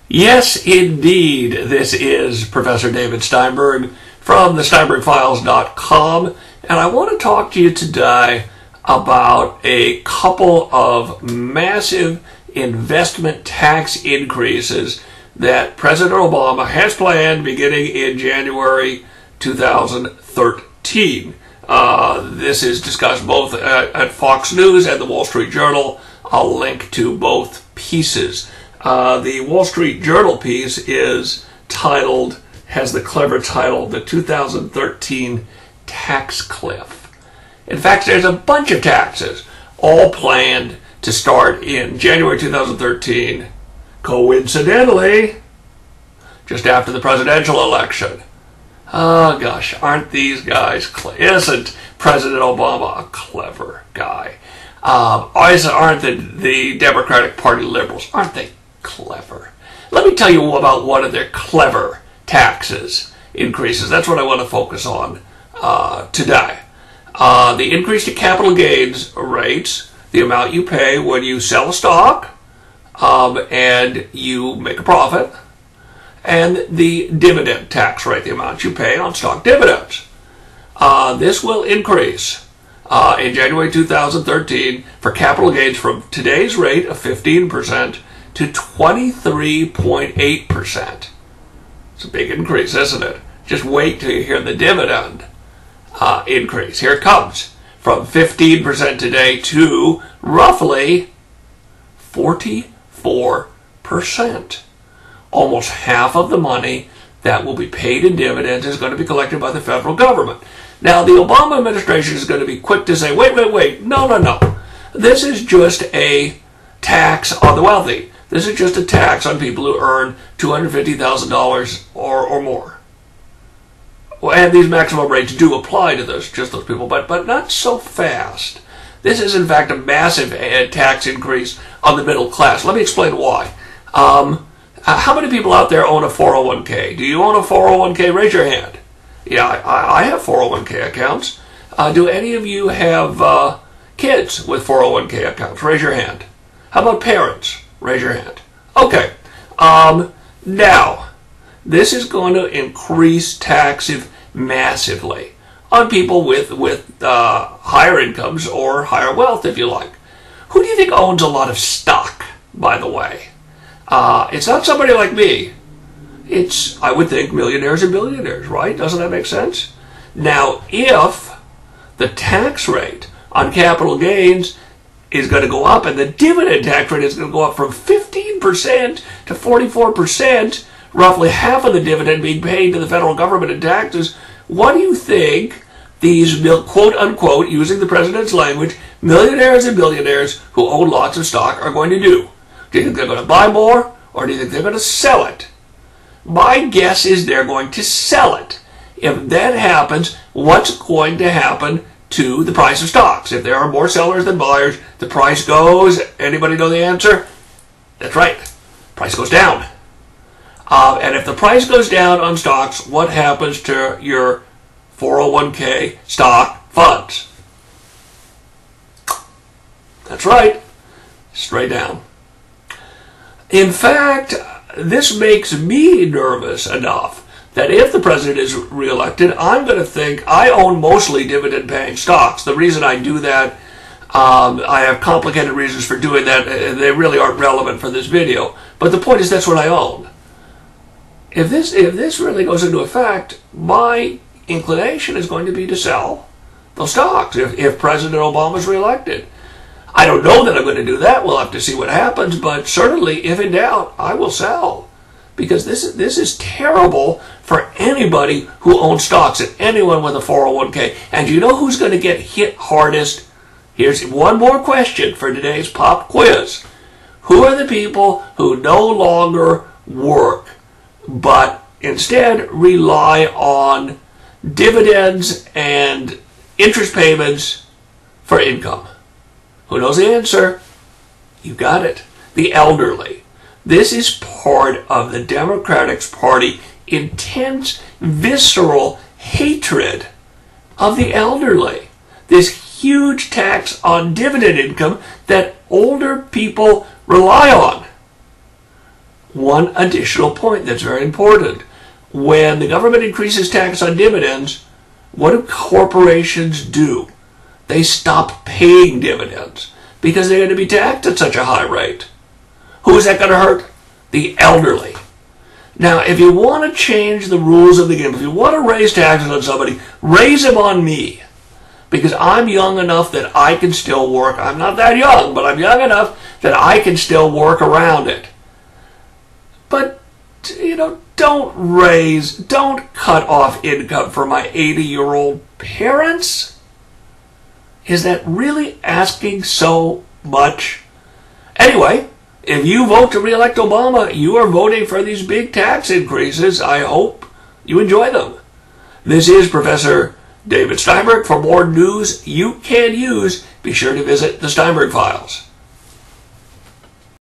Yes, indeed. This is Professor David Steinberg from the SteinbergFiles.com, and I want to talk to you today about a couple of massive investment tax increases that President Obama has planned beginning in January 2013. This is discussed both at Fox News and the Wall Street Journal. I'll link to both pieces. The Wall Street Journal piece has the clever title, The 2013 Tax Cliff. In fact, there's a bunch of taxes, all planned to start in January 2013, coincidentally, just after the presidential election. Oh gosh, aren't these guys isn't President Obama a clever guy? Aren't the Democratic Party liberals, aren't they clever? Let me tell you about one of their clever taxes increases. That's what I want to focus on today. The increase to capital gains rates, the amount you pay when you sell a stock and you make a profit, and the dividend tax rate, the amount you pay on stock dividends. This will increase in January 2013 for capital gains from today's rate of 15% to 23.8%. It's a big increase, isn't it? Just wait till you hear the dividend increase. Here it comes. From 15% today to roughly 44%. Almost half of the money that will be paid in dividends is going to be collected by the federal government. Now, the Obama administration is going to be quick to say, wait, no. This is just a tax on the wealthy. This is just a tax on people who earn $250,000 or more. Well, and these maximum rates do apply to just those people, but not so fast. This is, in fact, a massive tax increase on the middle class. Let me explain why. How many people out there own a 401k? Do you own a 401k? Raise your hand. Yeah, I have 401k accounts. Do any of you have kids with 401k accounts? Raise your hand. How about parents? Raise your hand. Okay. Now, this is going to increase taxes massively on people with higher incomes or higher wealth, if you like. Who do you think owns a lot of stock, by the way? It's not somebody like me. It's, I would think, millionaires and billionaires, right? Doesn't that make sense? Now, if the tax rate on capital gains is going to go up and the dividend tax rate is going to go up from 15% to 44%, roughly half of the dividend being paid to the federal government in taxes, what do you think these, quote-unquote, using the president's language, millionaires and billionaires who own lots of stock are going to do? Do you think they're going to buy more, or do you think they're going to sell it? My guess is they're going to sell it. If that happens, what's going to happen to the price of stocks? If there are more sellers than buyers, the price goes, anybody know the answer? That's right, price goes down. And if the price goes down on stocks, what happens to your 401k stock funds? That's right, straight down. In fact, this makes me nervous enough that if the president is reelected, I'm going to think I own mostly dividend-paying stocks. The reason I do that, I have complicated reasons for doing that. They really aren't relevant for this video. But the point is that's what I own. If this really goes into effect, my inclination is going to be to sell those stocks if President Obama is reelected. I don't know that I'm going to do that. We'll have to see what happens. But certainly, if in doubt, I will sell. Because this is terrible for anybody who owns stocks and anyone with a 401k. And you know who's going to get hit hardest? Here's one more question for today's pop quiz. Who are the people who no longer work, but instead rely on dividends and interest payments for income? Who knows the answer? You got it. The elderly. This is part of the Democratic Party's intense, visceral hatred of the elderly. This huge tax on dividend income that older people rely on. one additional point that's very important. When the government increases tax on dividends, what do corporations do? They stop paying dividends because they're going to be taxed at such a high rate. Who is that going to hurt? The elderly. Now, if you want to change the rules of the game, if you want to raise taxes on somebody, raise them on me. Because I'm young enough that I can still work. I'm not that young, but I'm young enough that I can still work around it. But, don't cut off income for my 80-year-old parents. Is that really asking so much? Anyway, if you vote to re-elect Obama, you are voting for these big tax increases. I hope you enjoy them. This is Professor David Steinberg. For more news you can use, be sure to visit the Steinberg Files.